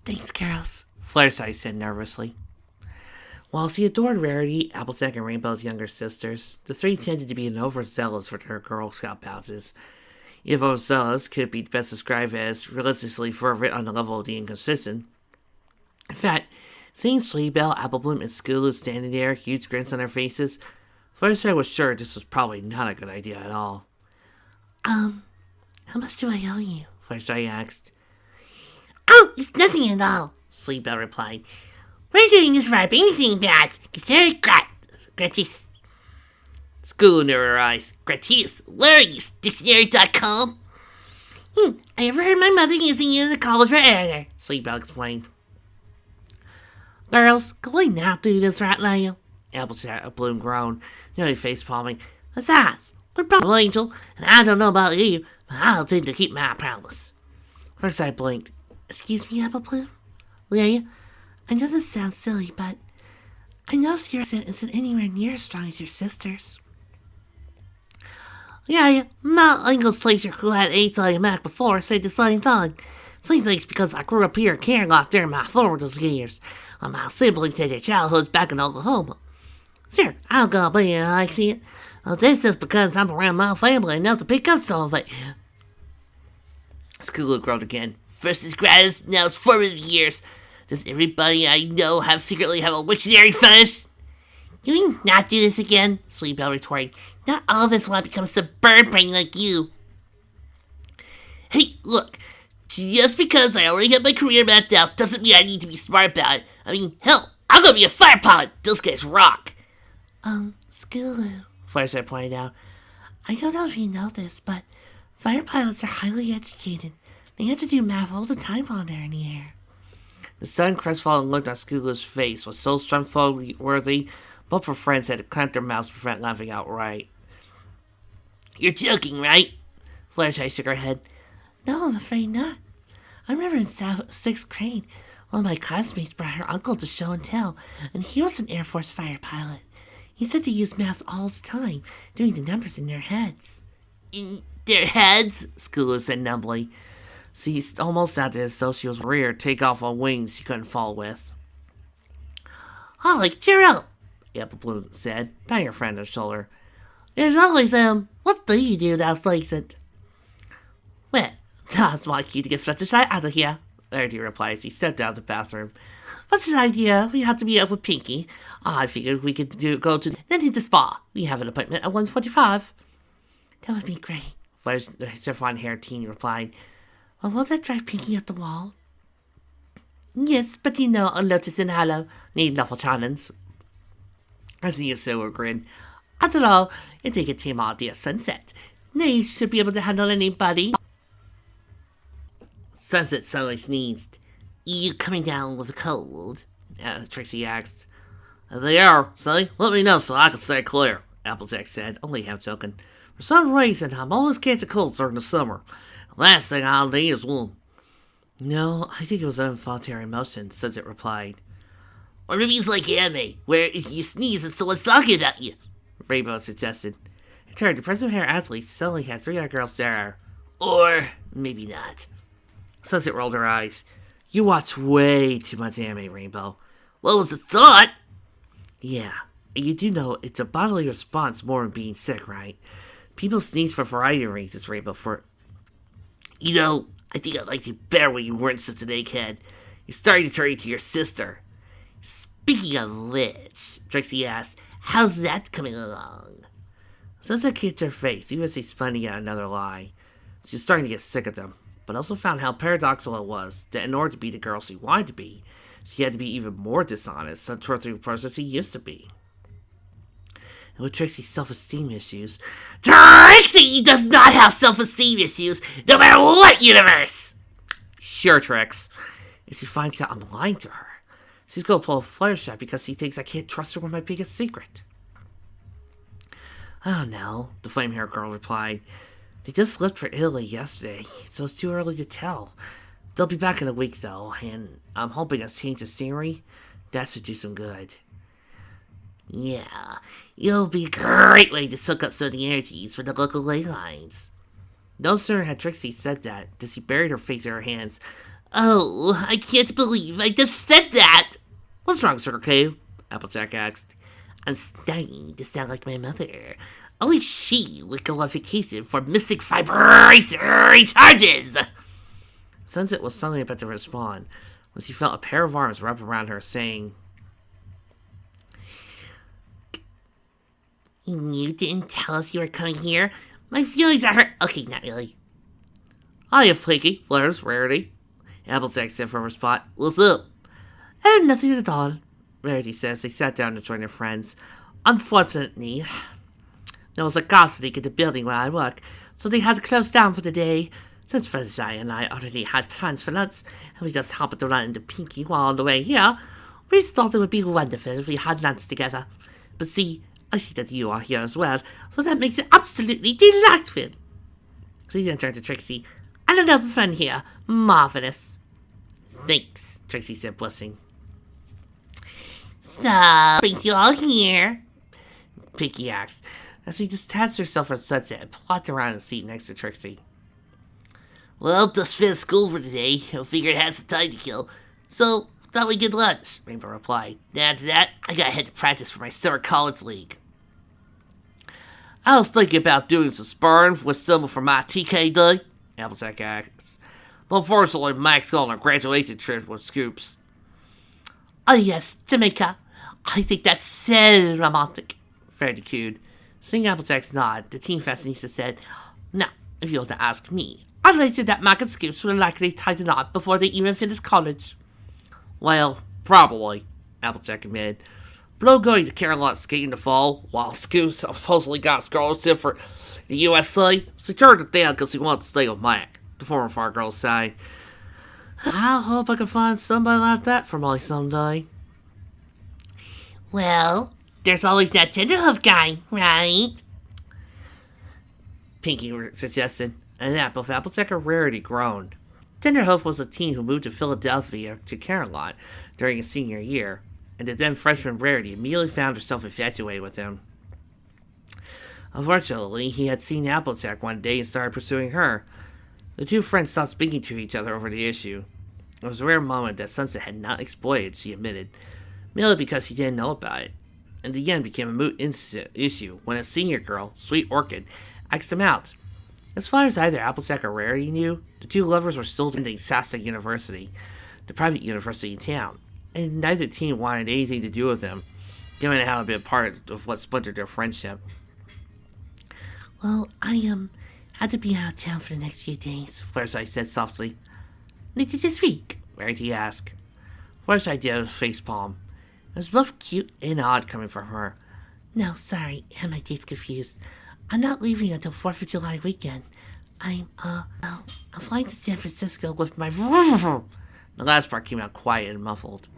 Thanks, Carols, Fluttershy said nervously. While she adored Rarity, Applejack, and Rainbow's younger sisters, the three tended to be overzealous for their Girl Scout passes. If overzealous could be best described as religiously fervent on the level of the inconsistent. In fact, seeing Sleebell, Applebloom, and Skulu standing there, huge grins on their faces, Fluttershy was sure this was probably not a good idea at all. How much do I owe you? Fluttershy asked. Oh, it's nothing at all, Sleebell replied. We're doing this for our babysitting badge. Consider it gratis. Skulu narrowed her eyes. Gratis? Where are you, dictionary.com? I ever heard my mother using you in the college for editor, Sleebell explained. Girls, can we not do this right now? Applejack Bloom groaned, nearly face palming. Besides, we're both Angel, and I don't know about you, but I'll tend to keep my promise. Fluttershy blinked. Excuse me, Applebloom? Leia, I know this sounds silly, but I noticed your accent isn't anywhere near as strong as your sister's. Yeah, my English teacher who had A Mac before said the same thing. She thinks because I grew up here in Camelot during my formative years, while my siblings had their childhoods back in Oklahoma. Sure, I'm gonna be an accent. This is because I'm around my family enough to pick up some of it. Skulu groaned again. First is gratis, now it's formative years. Does everybody I know secretly have a Wiktionary fetish? Can we not do this again? Sleebell retorted. Not all of us want to become suburban like you. Hey, look. Just because I already have my career mapped out doesn't mean I need to be smart about it. I mean, hell, I'm gonna be a fire pilot. Those guys rock. Skulu, Fluttershy pointed out. I don't know if you know this, but fire pilots are highly educated. They have to do math all the time while they're in the air. The sudden crestfallen look on Skulu's face was so strength-worthy, both her friends had to clench their mouths to prevent laughing outright. You're joking, right? Fluttershy shook her head. No, I'm afraid not. I remember in 6th grade, one of my classmates brought her uncle to show and tell, and he was an Air Force fighter pilot. He said they use math all the time, doing the numbers in their heads. In their heads? Skulu said numbly. She almost sounded as though she was ready to take off on wings she couldn't fall with. Holly, cheer up, Applebloom said, patting her friend on the shoulder. There's always, what do you do that's decent? Well, that's my key to get Fluttershy out of here, Rarity replied as he stepped out of the bathroom. What's his idea? We have to meet up with Pinkie. I figured we could go to the spa. We have an appointment at 1:45. That would be great, Fluttershy's fawn-haired teen replied. Well, will that drive Pinkie up the wall? Yes, but you know, Lotus and Hollow need lawful challenge. As he assumed a grin. After all, it take a team all day at sunset. They should be able to handle anybody. Sunset suddenly sneezed. You coming down with a cold? Trixie asked. They are, see? Let me know so I can stay clear, Applejack said, only half joking. For some reason, I'm always catching colds during the summer. The last thing I'll need is one. No, I think it was involuntary emotion, Sunset replied. Or maybe it's like anime, where if you sneeze and someone's talking about you, Rainbow suggested. In turn, the present-hair athlete suddenly had 3 other girls stare at her. Or maybe not. Sunset rolled her eyes. You watch way too much anime, Rainbow. What was the thought? Yeah, you do know it's a bodily response more than being sick, right? People sneeze for a variety of reasons, Rainbow, You know, I think I liked you better when you weren't such an egghead. You're starting to turn into your sister. Speaking of which, Trixie asked, how's that coming along? Sunset kicked her face, even as she spun to get another lie. She was starting to get sick of them, but also found how paradoxical it was that in order to be the girl she wanted to be, she had to be even more dishonest towards the person she used to be. And with Trixie's self-esteem issues... Trixie does not have self-esteem issues, no matter what universe! Sure, Trix. If she finds out I'm lying to her, she's gonna pull a Fluttershy because she thinks I can't trust her with my biggest secret. Oh no, the flame-haired girl replied. They just left for Italy yesterday, so it's too early to tell. They'll be back in a week though, and I'm hoping a change of scenery, that should do some good. Yeah, you'll be a great way to soak up some of the energies for the local ley lines. No sooner had Trixie said that, than she buried her face in her hands. Oh, I can't believe I just said that! What's wrong, Circle K? Applejack asked. I'm starting to sound like my mother. Only she would go on vacation for mystic vibration charges! Sunset was suddenly about to respond when she felt a pair of arms wrap around her, saying, You didn't tell us you were coming here? My feelings are hurt. Okay, not really. Hiya, Flaky, Flutters, Rarity. Applejack said from her spot. What's up? Nothing at all. Rarity says they sat down to join their friends. Unfortunately, there was a gas leak in the building where I work, so they had to close down for the day. Since Freddy and I already had plans for lunch, and we just happened to run into Pinky while on the way here, we thought it would be wonderful if we had lunch together. But see, I see that you are here as well, so that makes it absolutely delightful. She then turned to Trixie. And another friend here. Marvelous. Thanks, Trixie said, blushing. So, brings you all here? Pinky asked, as she detached herself from Sunset and plopped around in the seat next to Trixie. Well, just finished school for today. I figured I had some time to kill. So, thought we'd get lunch, Rainbow replied. After that, I gotta head to practice for my summer college league. I was thinking about doing some sparring with someone from my TK day, Applejack asked. But unfortunately, Mike's going on a graduation trip with Scoops. Oh yes, Jamaica. I think that's so romantic, Freddy cooed. Seeing Applejack's nod, the teen fashionista said, Now, if you were to ask me, I'd wager that Mike and Scoops would likely tie the knot before they even finish college. Well, probably, Applejack admitted. Blow going to Carolina skate in the fall, while Scoops supposedly got a scholarship for the USA, so he turned it down because he wanted to stay with Mike, the former far girl sighed. I hope I can find somebody like that for Molly someday. Well, there's always that Tenderhoof guy, right? Pinky suggested, and that both Applejack and Rarity groaned. Tenderhoof was a teen who moved to Philadelphia to Caroline during his senior year, and the then freshman Rarity immediately found herself infatuated with him. Unfortunately, he had seen Applejack one day and started pursuing her. The two friends stopped speaking to each other over the issue. It was a rare moment that Sunset had not exploited, she admitted, merely because she didn't know about it. And the end became a moot issue when a senior girl, Sweet Orchid, asked him out. As far as either Applejack or Rarity knew, the two lovers were still attending Shasta University, the private university in town, and neither teen wanted anything to do with them, given how it had been part of what splintered their friendship. Well, I had to be out of town for the next few days, Fluttershy said softly. Later this week, Rarity asked. Fluttershy did a facepalm. It was both cute and odd coming from her. No, sorry, I had my dates confused. I'm not leaving until 4th of July weekend. I'm flying to San Francisco with my... The last part came out quiet and muffled.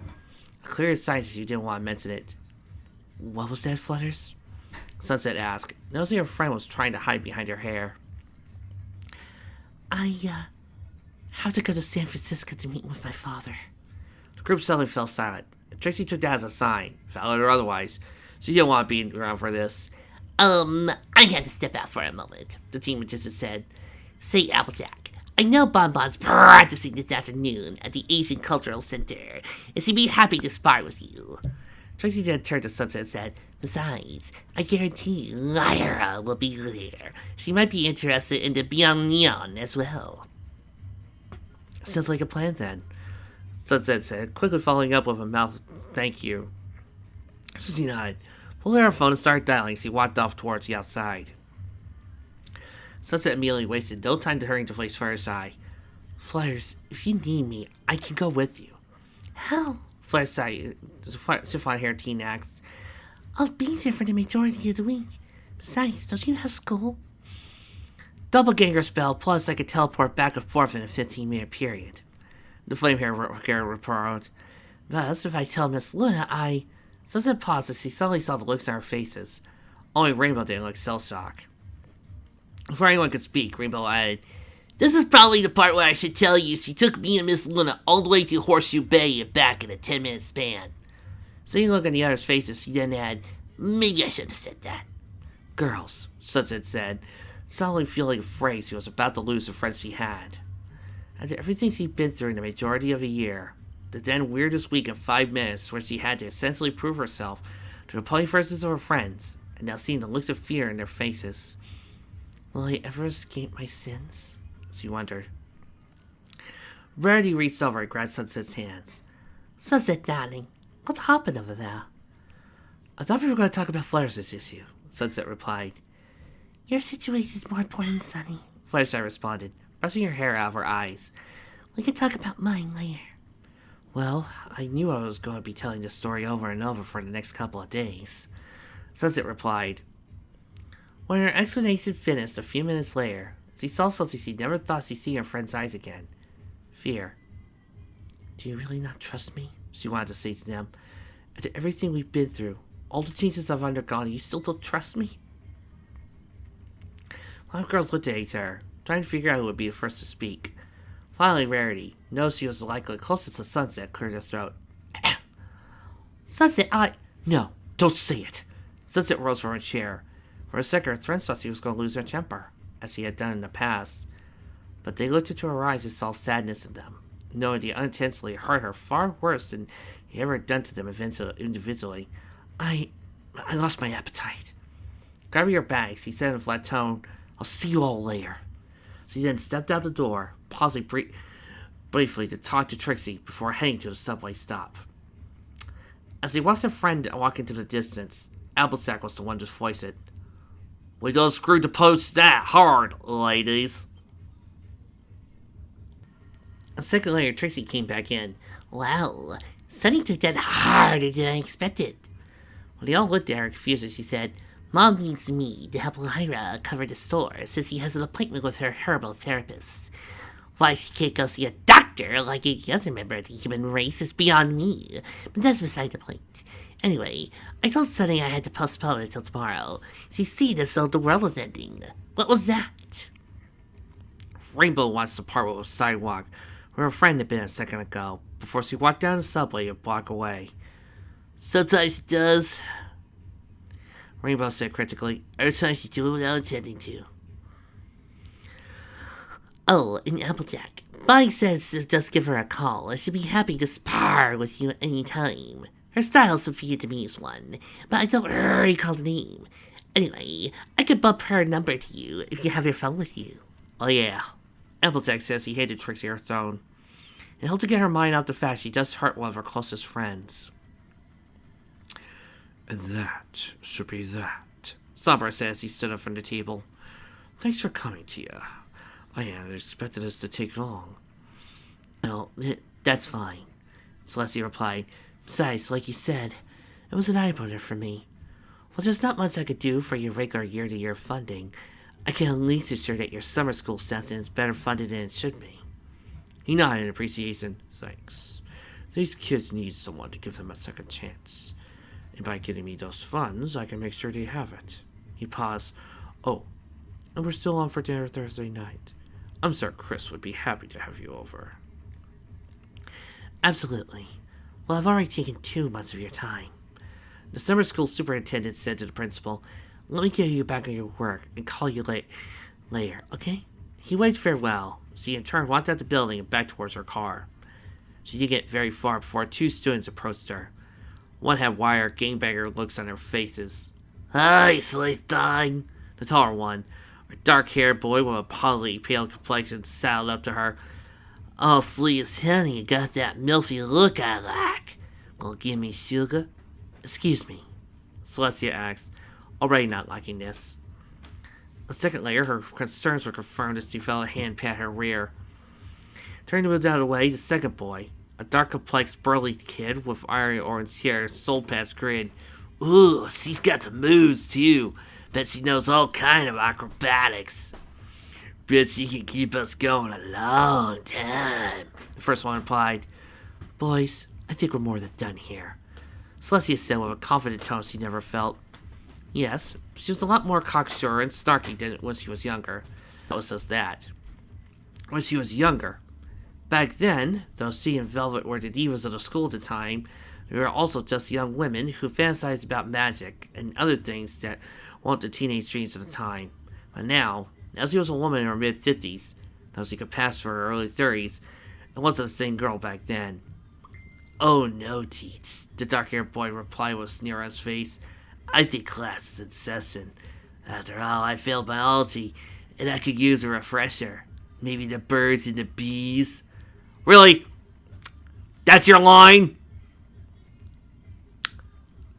Clear signs you didn't want to mention it. What was that, Flutters? Sunset asked, noticing her friend was trying to hide behind her hair. I have to go to San Francisco to meet with my father. The group suddenly fell silent. Trixie took that as a sign, valid or otherwise. She didn't want to be around for this. I had to step out for a moment, the teen magician said. Say, Applejack, I know Bonbon's practicing this afternoon at the Asian Cultural Center, and she'd be happy to spar with you. Trixie then turned to Sunset and said, Besides, I guarantee Lyra will be there. She might be interested in the Beyond Neon as well. Sounds like a plan then, Sunset said, quickly following up with a mouth thank you. Trixie nodded, pulled out her phone and started dialing as he walked off towards the outside. Sunset immediately wasted no time to hurry to face Fluttershy. Flutters, if you need me, I can go with you. How? Fluttershy, the chiffon-haired teen asked. I'll be there for the majority of the week. Besides, don't you have school? Doppelganger spell, plus I could teleport back and forth in a 15-minute period. The flame-haired girl replied. Thus, if I tell Miss Luna, Sunset paused as she suddenly saw the looks on our faces. Only Rainbow didn't look cell-shock. Before anyone could speak, Rainbow added, This is probably the part where I should tell you she took me and Miss Luna all the way to Horseshoe Bay and back in a 10-minute span. Seeing a look on the others' faces, she then added, Maybe I should have said that. Girls, Sunset said, suddenly feeling afraid she was about to lose the friends she had. After everything she'd been through in the majority of a year, the then weirdest week of 5 minutes where she had to essentially prove herself to the playfaces of her friends, and now seeing the looks of fear in their faces. Will I ever escape my sins? She wondered. Rarity reached over and grabbed Sunset's hands. Sunset, darling, what's happened over there? I thought we were going to talk about Flare's issue, Sunset replied. Your situation's more important, Sunny, Fluttershy responded, brushing her hair out of her eyes. We can talk about mine later. Well, I knew I was going to be telling this story over and over for the next couple of days, Sunset replied. When her explanation finished a few minutes later, she saw something she never thought she'd see in her friend's eyes again. Fear. Do you really not trust me? She wanted to say to them. After everything we've been through, all the changes I've undergone, you still don't trust me? A lot of girls looked at each other, trying to figure out who would be the first to speak. Finally, Rarity, knows she was likely closest to Sunset, cleared her throat. Sunset, No, don't say it! Sunset rose from her chair. For a second, her friends thought she was going to lose her temper, as she had done in the past. But they looked into her eyes and saw sadness in them, knowing they unintentionally hurt her far worse than he ever had done to them individually. I lost my appetite. Grabbing her bags, he said in a flat tone, I'll see you all later. She then stepped out the door, pausing briefly to talk to Trixie before heading to a subway stop. As they watched their friend walk into the distance, Applejack was the one to voice it. We don't screw the post that hard, ladies. A second later, Trixie came back in. Wow, Sunny took that harder than I expected. When they all looked at her confused, she said, Mom needs me to help Lyra cover the store since she has an appointment with her herbal therapist. Why she can't go see a doctor like any other member of the human race is beyond me, but that's beside the point. Anyway, I told Sunny I had to postpone it until tomorrow. She's seen as though the world was ending. What was that? Rainbow watched the part where it was sidewalk, where her friend had been a second ago, before she walked down the subway a block away. Sometimes she does, Rainbow said critically. Other times she do it without intending to. Oh, and Applejack. Bonnie says just give her a call, and she'll be happy to spar with you at any time. Her style's a Vietnamese one, but I don't recall the name. Anyway, I could bump her number to you if you have your phone with you. Oh yeah. Applejack says he hated Trixie her phone. It helped to get her mind out the fact she just hurt one of her closest friends. And that should be that, Sombra says as he stood up from the table. Thanks for coming, Tia. I hadn't expected us to take long. No, that's fine, Celestia replied. Besides, like you said, it was an eye-opener for me. Well, there's not much I could do for your regular year-to-year funding. I can at least assure that your summer school session is better funded than it should be. He nodded in appreciation. Thanks. These kids need someone to give them a second chance. And by getting me those funds, I can make sure they have it. He paused. Oh, and we're still on for dinner Thursday night. I'm sure Chris would be happy to have you over. Absolutely. Well, I've already taken 2 months of your time. The summer school superintendent said to the principal, Let me get you back on your work and call you later, okay? He waved farewell. She in turn walked out the building and back towards her car. She didn't get very far before 2 students approached her. One had wire gangbanger looks on their faces. Hi, Sleuth Thing. The taller one, a dark-haired boy with a poly pale complexion, saddled up to her. Oh, Slee's honey, you got that milfy look I like. Well, give me sugar. Excuse me, Celestia asked, already not liking this. A second later, her concerns were confirmed as she felt a hand pat her rear. Turning to move out of the way, the second boy, a dark-complexed, burly kid with iron orange hair, soul past grin. Ooh, she's got the moves, too. Bet she knows all kind of acrobatics. Bet she can keep us going a long time, the first one replied. Boys, I think we're more than done here, Celestia said with a confident tone she never felt. Yes, she was a lot more cocksure and snarky than when she was younger. That was just that. When she was younger. Back then, though she and Velvet were the divas of the school at the time, they were also just young women who fantasized about magic and other things that weren't the teenage dreams of the time. But now she was a woman in her mid-50s, though she could pass for her early 30s and wasn't the same girl back then. "Oh no, Teets," the dark-haired boy replied with a sneer on his face. "I think class is in session. After all, I failed biology, and I could use a refresher. Maybe the birds and the bees." "Really? That's your line?"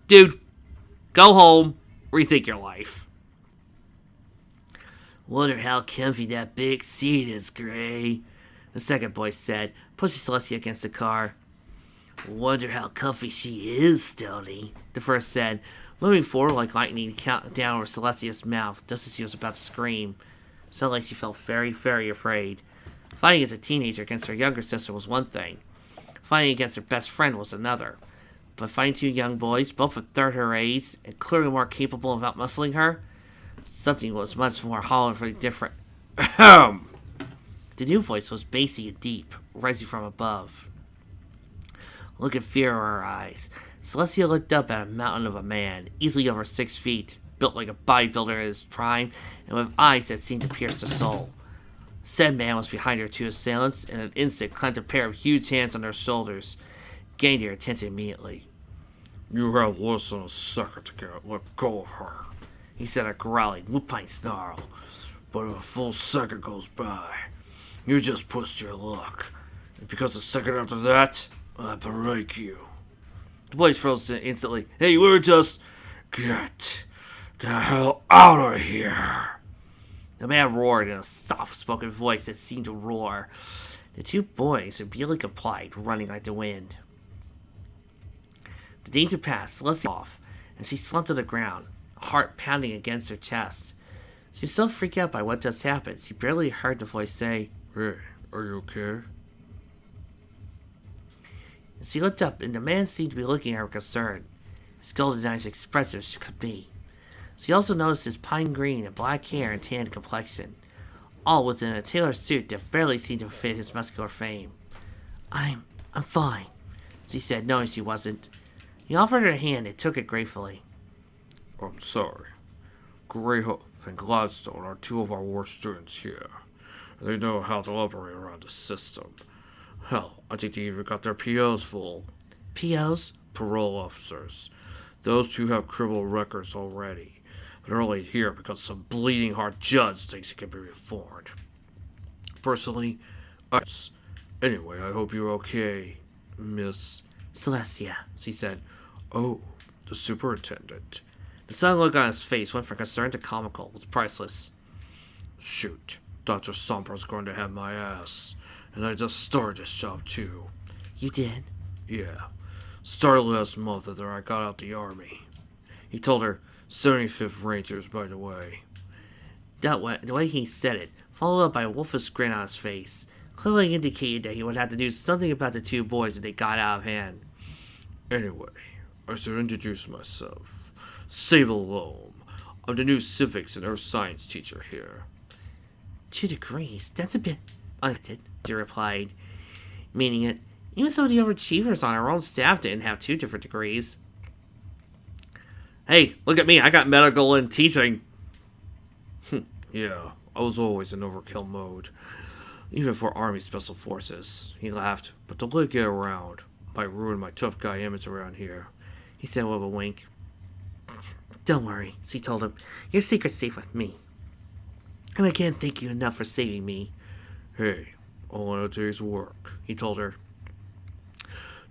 "Dude, go home, rethink your life." "Wonder how comfy that big seat is, Gray," the second boy said, pushing Celestia against the car. "Wonder how comfy she is, Stony," the first said, moving forward like lightning to count down over Celestia's mouth just as she was about to scream. Suddenly she felt very, very afraid. Fighting as a teenager against her younger sister was one thing. Fighting against her best friend was another. But fighting two young boys, both a third her age, and clearly more capable of outmuscling her, something was much more horribly different. Ahem! The new voice was bassy and deep, rising from above. Look at fear in her eyes. Celestia looked up at a mountain of a man, easily over 6 feet, built like a bodybuilder in his prime, and with eyes that seemed to pierce the soul. Said man was behind her two assailants, and in an instant clamped a pair of huge hands on their shoulders, gained her attention immediately. "You have less than a second to let go of her," he said, a growling, lupine snarl. "But if a full second goes by, you just pushed your luck. And because a second after that, I break you." The boys froze instantly. "Hey, we're just... Get the hell out of here!" The man roared in a soft-spoken voice that seemed to roar. The two boys immediately complied, running like the wind. The danger passed, Celestia off, and she slumped to the ground, heart pounding against her chest. She was so freaked out by what just happened, she barely heard the voice say, "Hey, are you okay?" She looked up, and the man seemed to be looking at her with concern, his golden eyes expressive as could be. She also noticed his pine green and black hair and tanned complexion, all within a tailored suit that barely seemed to fit his muscular frame. I'm fine," she said, knowing she wasn't. He offered her a hand and took it gratefully. "I'm sorry. Greyhoof and Gladstone are two of our worst students here. They know how to operate around the system. Hell, I think they even got their POs full." "POs?" "Parole officers. Those two have criminal records already, but they're only here because some bleeding heart judge thinks it can be reformed. Personally, anyway, I hope you're okay, Miss Celestia," she said. "Oh, the superintendent." The sudden look on his face went from concern to comical. It was priceless. "Shoot, Dr. Sombra's going to have my ass. And I just started this job, too." "You did?" "Yeah. Started last month after I got out the army." He told her, 75th Rangers, by the way. The way he said it, followed up by a wolfish grin on his face, clearly indicated that he would have to do something about the two boys if they got out of hand. "Anyway, I should introduce myself. Sable Loam. I'm the new civics and earth science teacher here." 2 degrees? That's a bit unexpected, she replied, meaning it. Even some of the overachievers on our own staff didn't have 2 different degrees. "Hey, look at me, I got medical and teaching." "Yeah, I was always in overkill mode, even for Army Special Forces," he laughed. "But to let it get around might ruin my tough guy image around here," he said with a wink. "Don't worry," she told him. "Your secret's safe with me. And I can't thank you enough for saving me." "Hey, all in a day's work," he told her.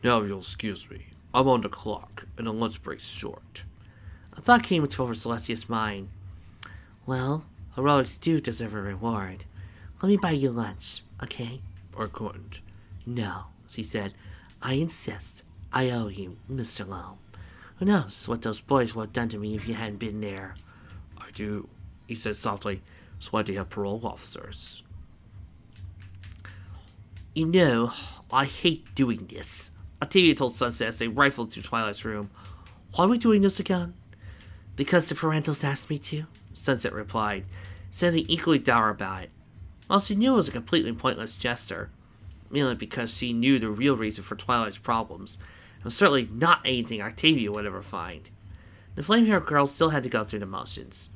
"Now if you'll excuse me, I'm on the clock, and the lunch break's short." A thought came over Celestia's mind. "Well, heroics do deserve a reward. Let me buy you lunch, okay?" "I couldn't." "No," she said. "I insist. I owe you, Mr. Lowe. Who knows what those boys would have done to me if you hadn't been there?" "I do," he said softly. "That's why they have parole officers." "You know, I hate doing this," Octavia told Sunset as they rifled through Twilight's room. "Why are we doing this again?" "Because the parentals asked me to," Sunset replied, sounding equally dour about it. While she knew it was a completely pointless gesture, mainly because she knew the real reason for Twilight's problems, and was certainly not anything Octavia would ever find. The flame-haired girl still had to go through the motions.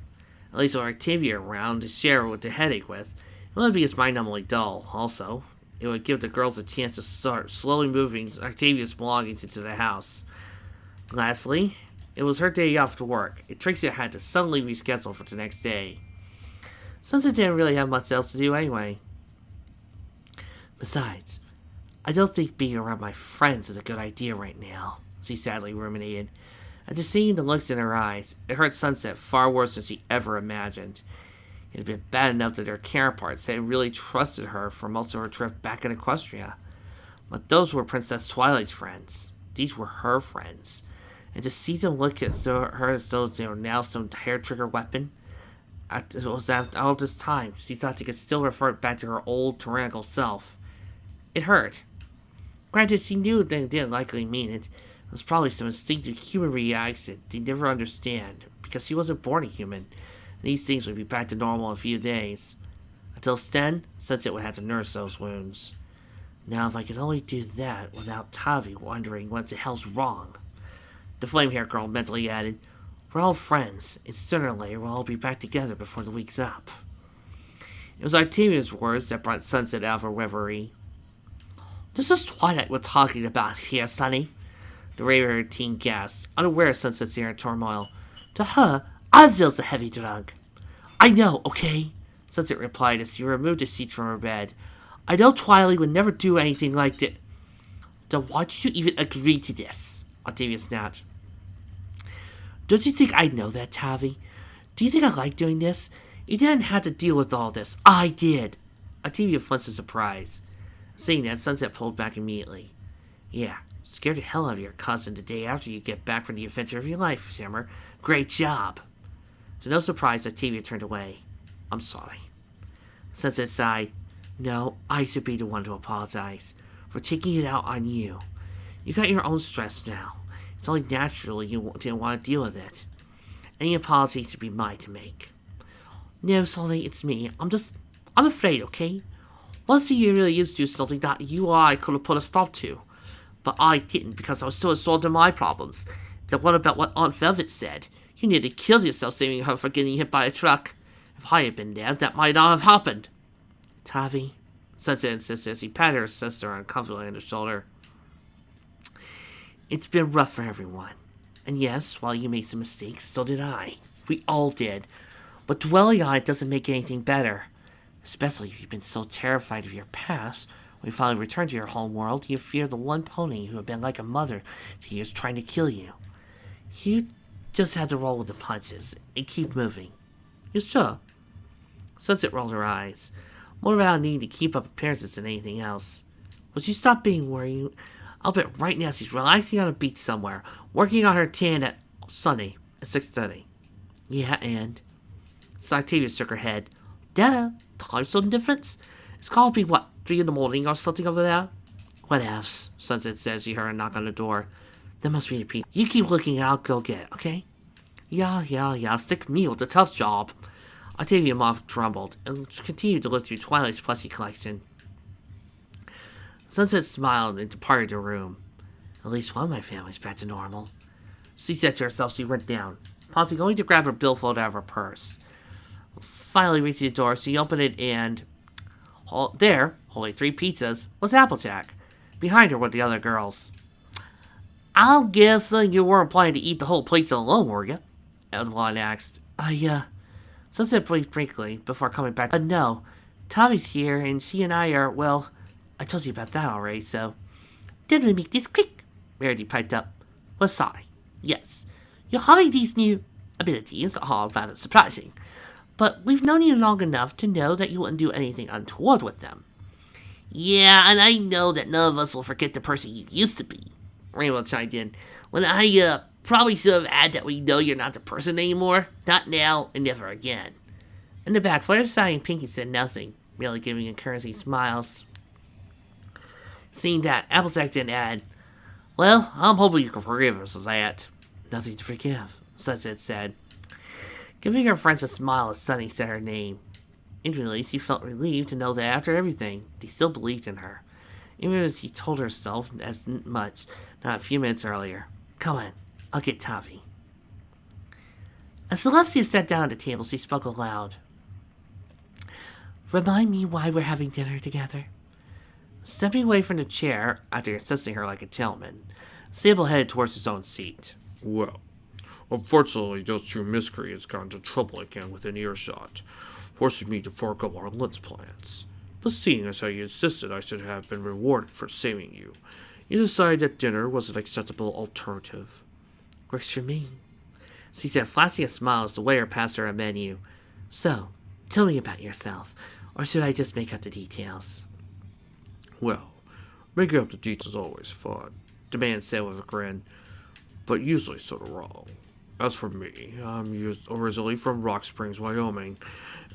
At least with Octavia around to share what the headache with, It would be mind-numbingly dull, also. It would give the girls a chance to start slowly moving Octavia's belongings into the house. Lastly, it was her day off to work, and Trixie had to suddenly reschedule for the next day. Sunset didn't really have much else to do anyway. Besides, I don't think being around my friends is a good idea right now, she sadly ruminated. After seeing the looks in her eyes, it hurt Sunset far worse than she ever imagined. It had been bad enough that her counterparts had really trusted her for most of her trip back in Equestria. But those were Princess Twilight's friends. These were her friends. And to see them look at her as though they were now some hair-trigger weapon, it was after all this time, she thought she could still revert back to her old tyrannical self. It hurt. Granted, she knew they didn't likely mean it. It was probably some instinctive human reaction they'd never understand, because she wasn't born a human, and these things would be back to normal in a few days. Until then, Sunset would have to nurse those wounds. Now, if I could only do that without Tavi wondering what the hell's wrong. The flame-haired girl mentally added, we're all friends, and sooner or later we'll all be back together before the week's up. It was Octavia's words that brought Sunset out of her reverie. This is Twilight we're talking about here, Sonny. The raven-haired teen gasped, unaware of Sunset's inner turmoil. To her, Osville's a heavy drug. I know, okay? Sunset replied as she removed the sheets from her bed. I know Twilight would never do anything like that. Then why did you even agree to this? Octavia snapped. Don't you think I know that, Tavi? Do you think I like doing this? You didn't have to deal with all this. I did. Octavia flinched in surprise. Seeing that, Sunset pulled back immediately. Yeah, scared the hell out of your cousin the day after you get back from the adventure of your life, Simmer. Great job. To no surprise, Octavia turned away. I'm sorry. Sunset sighed. No, I should be the one to apologize for taking it out on you. You got your own stress now. It's only natural you didn't want to deal with it. Any apology should be mine to make. No, Sully, it's me. I'm afraid, okay? Once a year really used to do something that you or I could have put a stop to. But I didn't because I was so absorbed in my problems. Then what about what Aunt Velvet said? You nearly killed yourself saving her from getting hit by a truck. If I had been there, that might not have happened. Tavi, Sunset insisted as he patted her sister uncomfortably on the shoulder. It's been rough for everyone. And yes, while you made some mistakes, so did I. We all did. But dwelling on it doesn't make anything better. Especially if you've been so terrified of your past, when you finally return to your home world, you fear the one pony who had been like a mother to you is trying to kill you. You just had to roll with the punches and keep moving. You sure? Sunset rolled her eyes, more about needing to keep up appearances than anything else. Would you stop being worried? I'll bet right now she's relaxing on a beach somewhere, working on her tan at Sunday at 6:30. Yeah, and? Octavia shook her head. Duh, time zone difference? It's called be what, 3 in the morning or something over there? What else? Sunset said as she heard a knock on the door. That must be the people. You keep looking and I'll go get it, okay? Yeah, stick me with the tough job. Octavia Moth grumbled and continued to look through Twilight's plushie collection. Sunset smiled and departed the room. At least one of my family's back to normal. She said to herself. She went down, pausing only to grab her billfold out of her purse. Finally reaching the door, she opened it and there, holding 3 pizzas, was Applejack. Behind her were the other girls. I'm guessing you weren't planning to eat the whole pizza alone, were you? Edwin asked. Sunset blinked briefly before coming back. No, Tommy's here and she and I are, well, I told you about that already, so. Then we make this quick, Meredith piped up. Well, sorry. Yes, you're having these new abilities are rather surprising. But we've known you long enough to know that you wouldn't do anything untoward with them. Yeah, and I know that none of us will forget the person you used to be, Rainbow chimed in. When I, probably should have added that we know you're not the person anymore. Not now and never again. In the back, Fluttershy and Pinkie said nothing, merely giving encouraging smiles. Seeing that, Applejack didn't add, Well, I'm hoping you can forgive us of that. Nothing to forgive, Sunset said, giving her friends a smile as Sunny said her name. Inwardly, she felt relieved to know that after everything, they still believed in her, even as she told herself as much not a few minutes earlier. Come on, I'll get Tavi. As Celestia sat down at the table, she spoke aloud. Remind me why we're having dinner together. Stepping away from the chair after assessing her like a gentleman, Sable headed towards his own seat. Well, unfortunately, those two miscreants got into trouble again within earshot, forcing me to forego our lunch plans. But seeing as how you insisted I should have been rewarded for saving you, you decided that dinner was an acceptable alternative. Works for me, she said, flashing a smile as the waiter passed her a menu. So, tell me about yourself, or should I just make up the details? Well, making up the details is always fun, the man said with a grin, but usually sort of wrong. As for me, I'm originally from Rock Springs, Wyoming,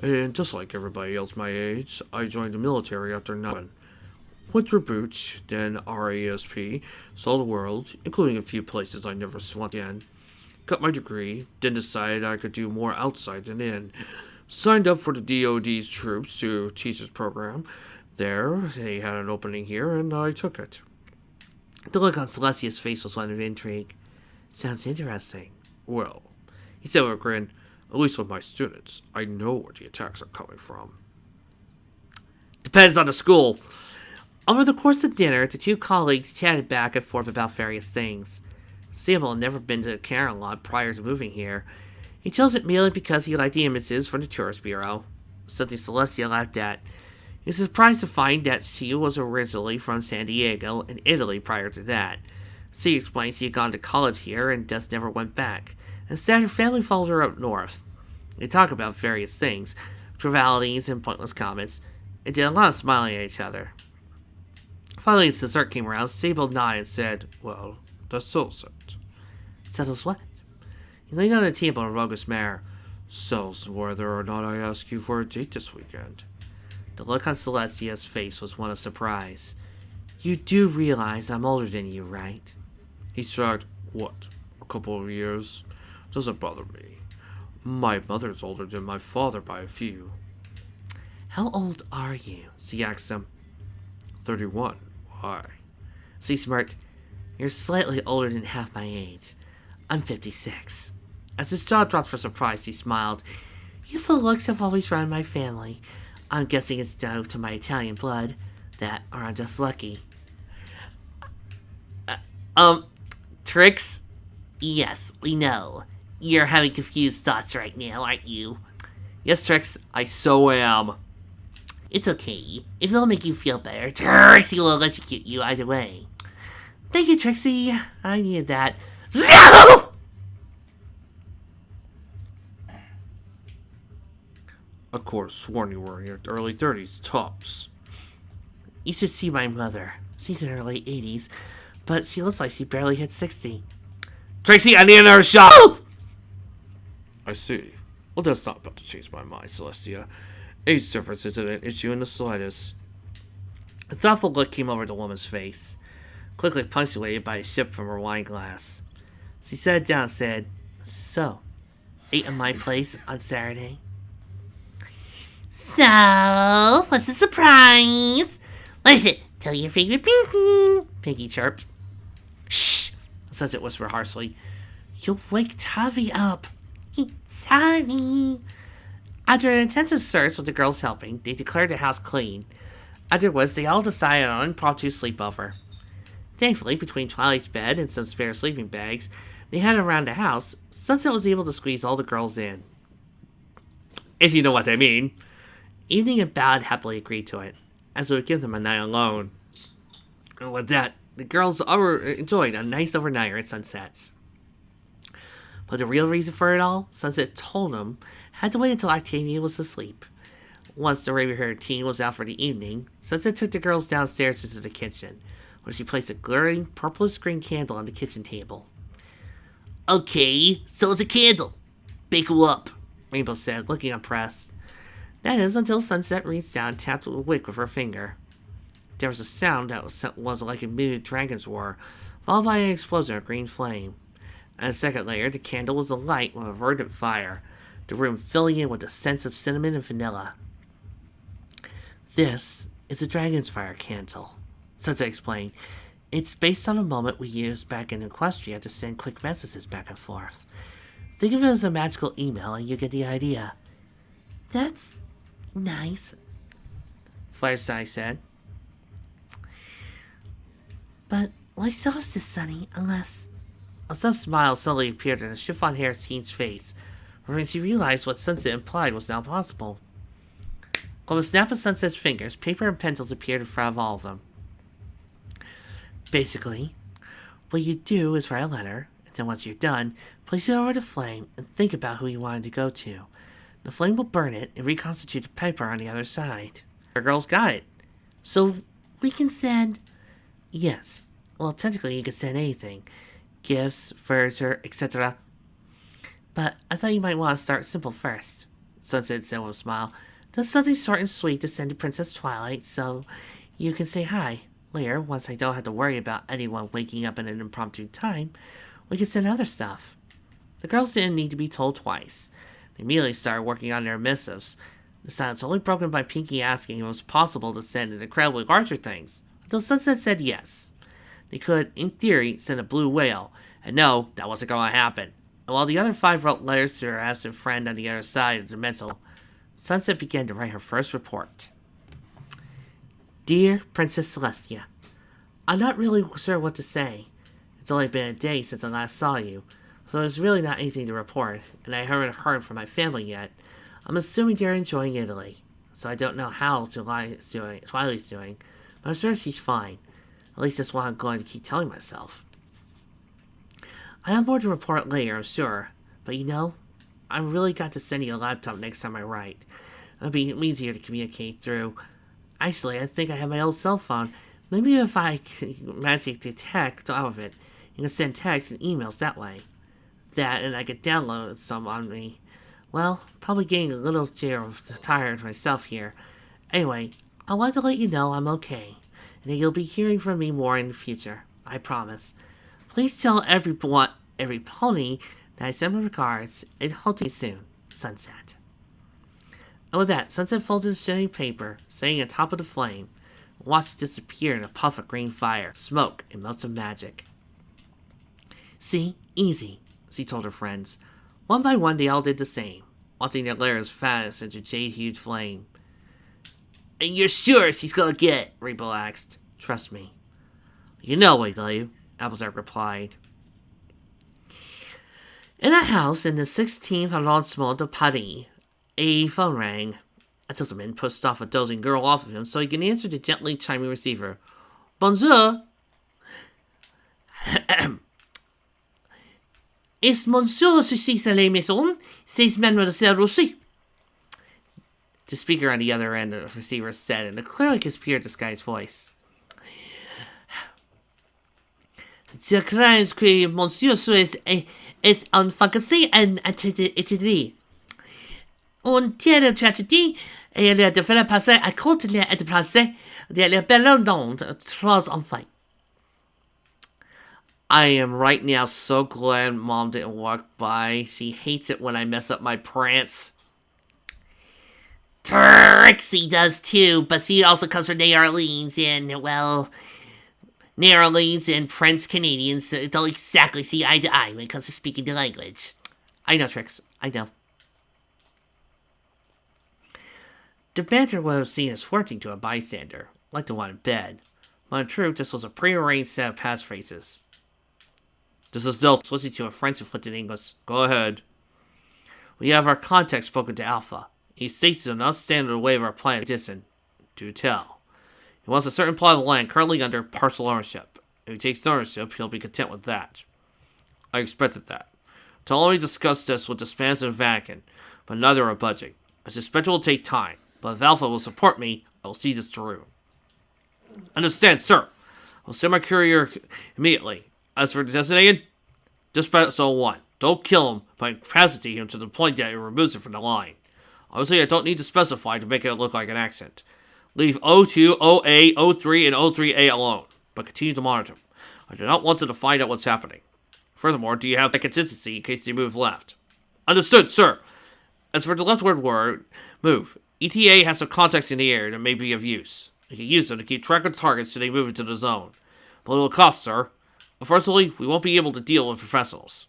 and just like everybody else my age, I joined the military after 9. Went through boots, then RASP, saw the world, including a few places I never swung again. Got my degree, then decided I could do more outside than in. Signed up for the DoD's troops to teachers program. There, they had an opening here, and I took it. The look on Celestia's face was one of intrigue. Sounds interesting. Well, he said with a grin, at least with my students, I know where the attacks are coming from. Depends on the school. Over the course of dinner, the two colleagues chatted back and forth about various things. Sable had never been to Carolot prior to moving here. He chose it merely because he liked the images from the tourist bureau, something Celestia laughed at. He was surprised to find that she was originally from San Diego and Italy prior to that. She explained she had gone to college here and just never went back. Instead, her family followed her up north. They talked about various things, trivialities and pointless comments, and did a lot of smiling at each other. Finally, as dessert came around, Sable nodded and said, Well, that's settles it. Settles what? He leaned on the table in a roguish manner. Settles whether or not I ask you for a date this weekend. The look on Celestia's face was one of surprise. You do realize I'm older than you, right? He shrugged. What? A couple of years? Doesn't bother me. My mother's older than my father by a few. How old are you? She asked him. 31. Why? She smirked. You're slightly older than half my age. I'm 56. As his jaw dropped for surprise, he smiled. Youthful looks have always run my family. I'm guessing it's due to my Italian blood. That, or I'm just lucky. Trix? Yes, we know. You're having confused thoughts right now, aren't you? Yes, Trix, I so am. It's okay. If it'll make you feel better, Trixie will electrocute you either way. Thank you, Trixie. I needed that. Zero! Of course, sworn you were in your early 30s, tops. You should see my mother. She's in her late 80s, but she looks like she barely hit 60. Trixie, I need another shot! I see. Well, that's not about to change my mind, Celestia. Age difference isn't an issue in the slightest. A thoughtful look came over the woman's face, quickly punctuated by a sip from her wine glass. She sat down and said, So, ate at my place on Saturday? So, what's the surprise? What is it? Tell your favorite Pinky. Pinky chirped. Shh, Sunset whispered harshly. You'll wake Tavi up. Sorry. After an intensive search with the girls helping, they declared the house clean. Afterwards, they all decided on an impromptu sleepover. Thankfully, between Twilight's bed and some spare sleeping bags they had around the house, Sunset was able to squeeze all the girls in. If you know what I mean. Evening and Ballad happily agreed to it, as it would give them a night alone. And with that, the girls enjoyed a nice overnighter at Sunset's. But the real reason for it all, Sunset told them, had to wait until Octavia was asleep. Once the raven-haired teen was out for the evening, Sunset took the girls downstairs into the kitchen, where she placed a glaring purplish-green candle on the kitchen table. Okay, so it's a candle. Bake 'em up, Rainbow said, looking impressed. That is, until Sunset reached down and tapped the wick with her finger. There was a sound that was like a muted dragon's roar, followed by an explosion of green flame. And a second later, the candle was alight with a verdant fire, the room filling in with a sense of cinnamon and vanilla. This is a dragon's fire candle, Sunset explained. It's based on a moment we used back in Equestria to send quick messages back and forth. Think of it as a magical email and you get the idea. That's nice. Fireside said. But why so is this, Sonny, unless... A sudden smile suddenly appeared on the chiffon-haired teen's face, when she realized what Sunset implied was now possible. With a snap of Sunset's fingers, paper and pencils appeared in front of all of them. Basically, what you do is write a letter, and then once you're done, place it over the flame and think about who you wanted to go to. The flame will burn it and reconstitute the paper on the other side. Our girl's got it. So we can send... Yes. Well, technically you could send anything. Gifts, furniture, etc. But I thought you might want to start simple first, Sunset said with a smile. Just something short and sweet to send to Princess Twilight, so you can say hi. Later, once I don't have to worry about anyone waking up at an impromptu time, we can send other stuff. The girls didn't need to be told twice. They immediately started working on their missives. The silence only broken by Pinky asking if it was possible to send in incredibly larger things, until Sunset said yes. They could, in theory, send a blue whale, and no, that wasn't going to happen. And while the other 5 wrote letters to their absent friend on the other side of the dimensional, Sunset began to write her first report. Dear Princess Celestia, I'm not really sure what to say. It's only been a day since I last saw you, so there's really not anything to report, and I haven't heard from my family yet. I'm assuming they're enjoying Italy, so I don't know how Twilight's doing, but I'm sure she's fine. At least that's what I'm going to keep telling myself. I have more to report later, I'm sure, but you know, I really got to send you a laptop next time I write. It'll be easier to communicate through. Actually, I think I have my old cell phone. Maybe if I could magic the text out of it, you can send texts and emails that way. That, and I could download some on me. Well, probably getting a little tired myself here. Anyway, I want to let you know I'm okay, and that you'll be hearing from me more in the future. I promise. Please tell every pony that I send my regards, and hope to see you soon. Sunset. And with that, Sunset folded the shiny paper, sitting on top of the flame, and watched it disappear in a puff of green fire, smoke, and melts of magic. See? Easy, she told her friends. One by one, they all did the same, watching their letters vanish into jade-hued flame. And you're sure she's gonna get it? Rainbow asked. Trust me. You know it, do you? Applejack replied. In a house in the 16th arrondissement de Paris, a phone rang. A gentleman pushed off a dozing girl off of him so he could answer the gently chiming receiver. Bonjour. Est monsieur ceci à la maison? C'est Mademoiselle Rocher. The speaker on the other end of the receiver said in a clearly conspired disguised voice. Je crains que monsieur est en vacances en Italie. On tient tragédie et il devrait passer à côté de la déplacée de la belle de 3 enfants. I am right now so glad Mom didn't walk by. She hates it when I mess up my prance. Trixie does too, but she also comes from New Orleans, and, well, New Orleans and French Canadians don't exactly see eye to eye when it comes to speaking the language. I know, Trix. I know. The banter was seen as flirting to a bystander, like the one in bed. But in truth, this was a prearranged set of passphrases. This is Delta, switching to a French-inflected English. Go ahead. We have our contact spoken to Alpha. He states he'll not stand in the way of our plan to Do tell. He wants a certain plot of land currently under partial ownership. If he takes ownership, he'll be content with that. I expected that. Ptolemy discussed this with the Spanish and Vatican, but neither are budging. I suspect it will take time, but if Alpha will support me, I will see this through. Understand, sir. I'll send my courier immediately. As for the designated, dispatch 01. Don't kill him, but incapacitate him to the point that it removes him from the line. Obviously, I don't need to specify to make it look like an accent. Leave O2, OA, O3, and O3A alone, but continue to monitor them. I do not want them to find out what's happening. Furthermore, do you have that consistency in case they move left? Understood, sir. As for the leftward move, ETA has some contacts in the air that may be of use. You can use them to keep track of targets should they move into the zone. But it will cost, sir. Unfortunately, we won't be able to deal with professionals.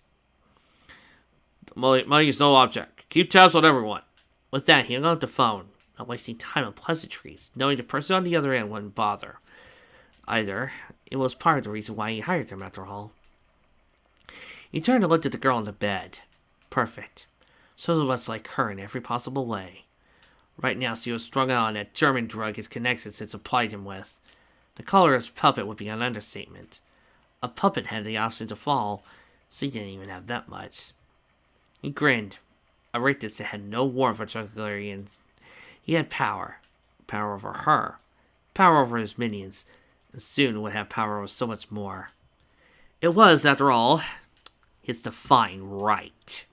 Money is no object. Keep tabs on everyone. With that, he hung up the phone. not wasting time on pleasantries, knowing the person on the other end wouldn't bother. Either, it was part of the reason why he hired them after all. He turned and looked at the girl on the bed. Perfect. So much like her in every possible way. Right now, she was strung out on that German drug his connections had supplied him with. The colorless puppet would be an understatement. A puppet had the option to fall, so he didn't even have that much. He grinned. A rictus that had no warmth for Juggularians. He had power. Power over her. Power over his minions. And soon would have power over so much more. It was, after all, his divine right.